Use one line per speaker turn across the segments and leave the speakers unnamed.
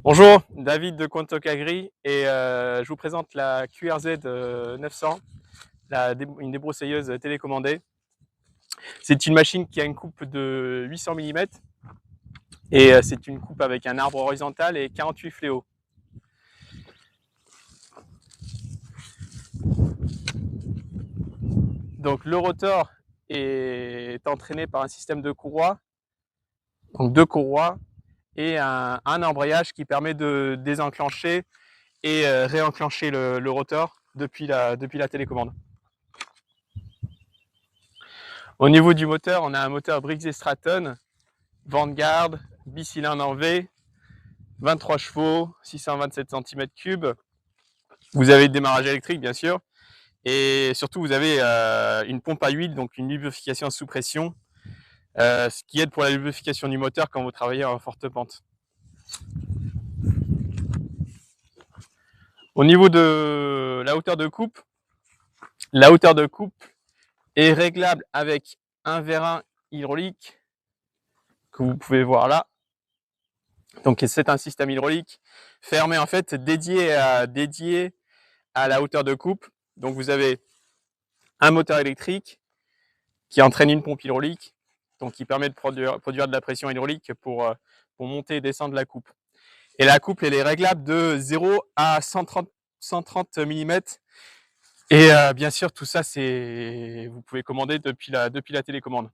Bonjour, David de Quantoc Agri et je vous présente la QRZ 900, une débroussailleuse télécommandée. C'est une machine qui a une coupe de 800 mm et c'est une coupe avec un arbre horizontal et 48 fléaux. Donc le rotor est entraîné par un système de courroies, donc deux courroies et un embrayage qui permet de désenclencher et réenclencher le rotor depuis la télécommande. Au niveau du moteur, on a un moteur Briggs & Stratton, Vanguard, bicylindre en V, 23 chevaux, 627 cm3. Vous avez le démarrage électrique, bien sûr. Et surtout, vous avez une pompe à huile, donc une lubrification sous pression, ce qui aide pour la lubrification du moteur quand vous travaillez en forte pente. Au niveau de la hauteur de coupe est réglable avec un vérin hydraulique que vous pouvez voir là. Donc c'est un système hydraulique fermé, en fait, dédié à la hauteur de coupe. Donc vous avez un moteur électrique qui entraîne une pompe hydraulique, donc qui permet de produire de la pression hydraulique pour monter et descendre la coupe. Et la coupe, elle est réglable de 0 à 130 mm. Et bien sûr, tout ça, vous pouvez commander depuis la télécommande.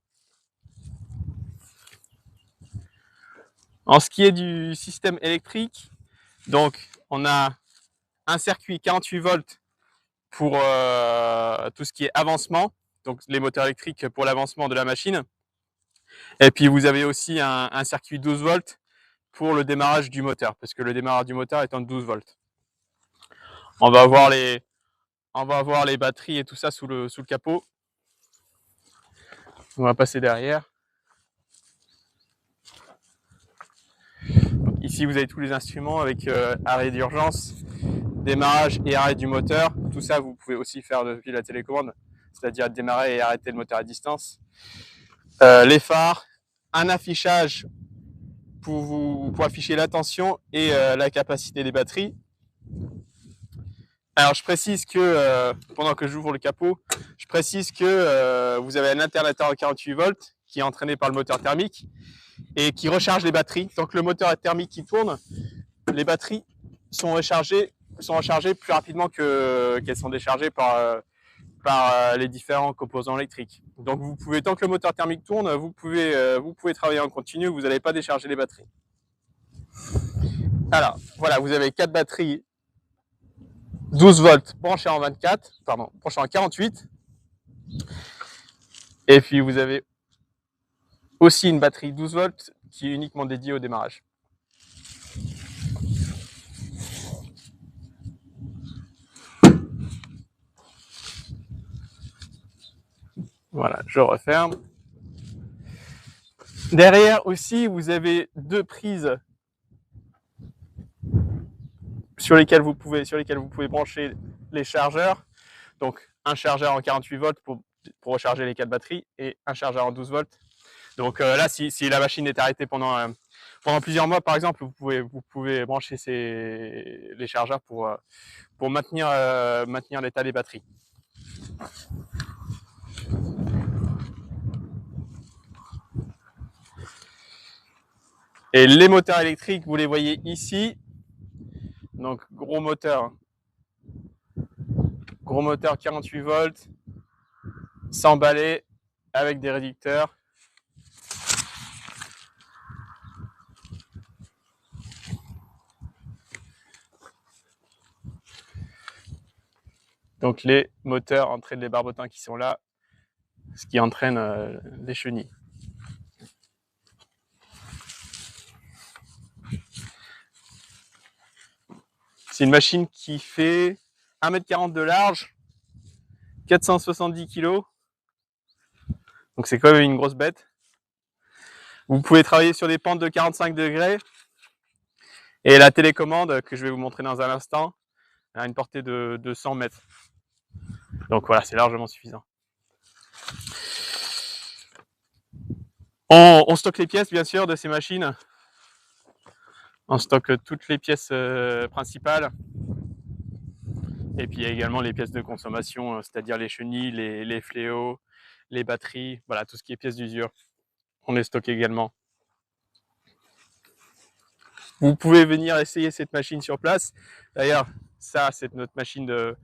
En ce qui est du système électrique, donc on a un circuit 48 volts pour tout ce qui est avancement, donc les moteurs électriques pour l'avancement de la machine. Et puis vous avez aussi un circuit 12 volts pour le démarrage du moteur, parce que le démarrage du moteur est en 12 volts. On va voir les batteries et tout ça sous le capot. On va passer derrière. Donc ici vous avez tous les instruments avec arrêt d'urgence, démarrage et arrêt du moteur. Tout ça vous pouvez aussi faire depuis la télécommande, c'est-à-dire démarrer et arrêter le moteur à distance. Les phares, un affichage pour afficher la tension et la capacité des batteries. Alors je précise que, pendant que j'ouvre le capot, je précise que vous avez un alternateur à 48 volts qui est entraîné par le moteur thermique et qui recharge les batteries. Tant que le moteur thermique qui tourne, les batteries sont rechargées plus rapidement qu'elles sont déchargées par les différents composants électriques. Donc vous pouvez, tant que le moteur thermique tourne, vous pouvez travailler en continu, vous n'allez pas décharger les batteries. Alors voilà, vous avez 4 batteries 12 volts branchées en 48. Et puis vous avez aussi une batterie 12 volts qui est uniquement dédiée au démarrage. Voilà, je referme. Derrière aussi, vous avez deux prises sur lesquelles vous pouvez brancher les chargeurs. Donc un chargeur en 48 volts pour recharger les 4 batteries et un chargeur en 12 volts. Donc là, si la machine est arrêtée pendant plusieurs mois, par exemple, vous pouvez brancher les chargeurs pour maintenir l'état des batteries. Et les moteurs électriques, vous les voyez ici. Donc gros moteur 48 volts, sans balai, avec des réducteurs. Donc les moteurs entraînent les barbotins qui sont là, ce qui entraîne les chenilles. C'est une machine qui fait 1,40 m de large, 470 kg. Donc c'est quand même une grosse bête. Vous pouvez travailler sur des pentes de 45 degrés. Et la télécommande, que je vais vous montrer dans un instant, a une portée de 100 mètres. Donc voilà, c'est largement suffisant. On stocke les pièces, bien sûr, de ces machines On stocke toutes les pièces principales. Et puis il y a également les pièces de consommation, c'est-à-dire les chenilles, les fléaux, les batteries, voilà, tout ce qui est pièces d'usure. On les stocke également. Vous pouvez venir essayer cette machine sur place. D'ailleurs, ça, c'est notre machine de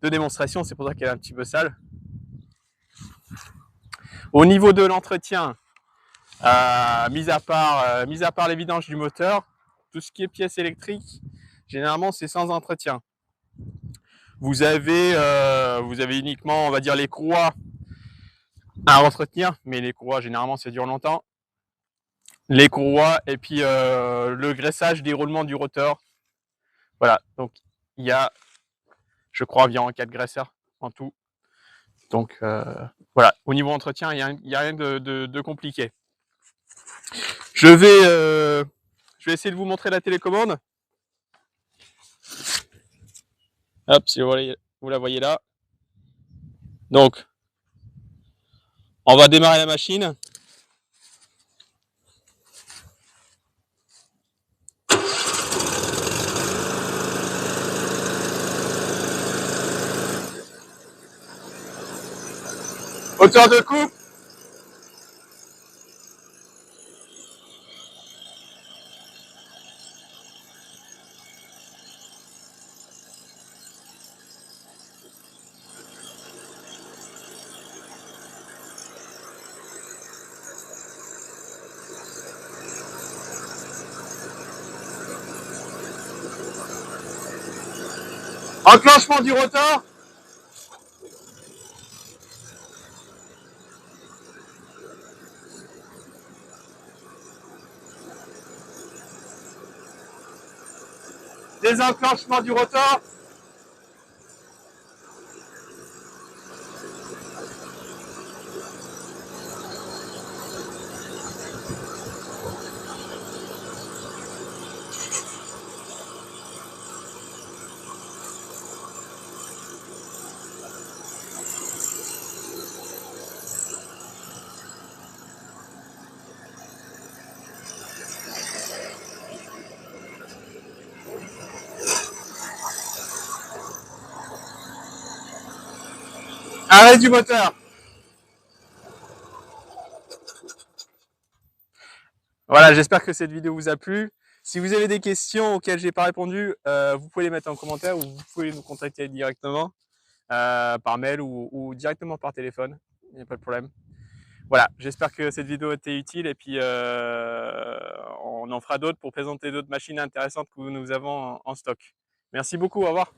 démonstration, c'est pour ça qu'elle est un petit peu sale. Au niveau de l'entretien, mis à part les vidanges du moteur, tout ce qui est pièces électriques, généralement, c'est sans entretien. Vous avez uniquement, on va dire, les courroies à entretenir, mais les courroies, généralement, ça dure longtemps. Les courroies et puis le graissage des roulements du rotor. Voilà, donc il y a, je crois, environ 4 graisseurs en tout. Donc voilà, au niveau entretien, il n'y a rien de compliqué. Je vais essayer de vous montrer la télécommande. Hop, si vous la voyez là. Donc, on va démarrer la machine. Hauteur de coupe. Enclenchement du rotor. Désenclenchement du rotor. Arrêt du moteur. Voilà, j'espère que cette vidéo vous a plu. Si vous avez des questions auxquelles j'ai pas répondu, vous pouvez les mettre en commentaire ou vous pouvez nous contacter directement par mail ou directement par téléphone. Il n'y a pas de problème. Voilà, j'espère que cette vidéo a été utile et puis on en fera d'autres pour présenter d'autres machines intéressantes que nous avons en stock. Merci beaucoup, au revoir.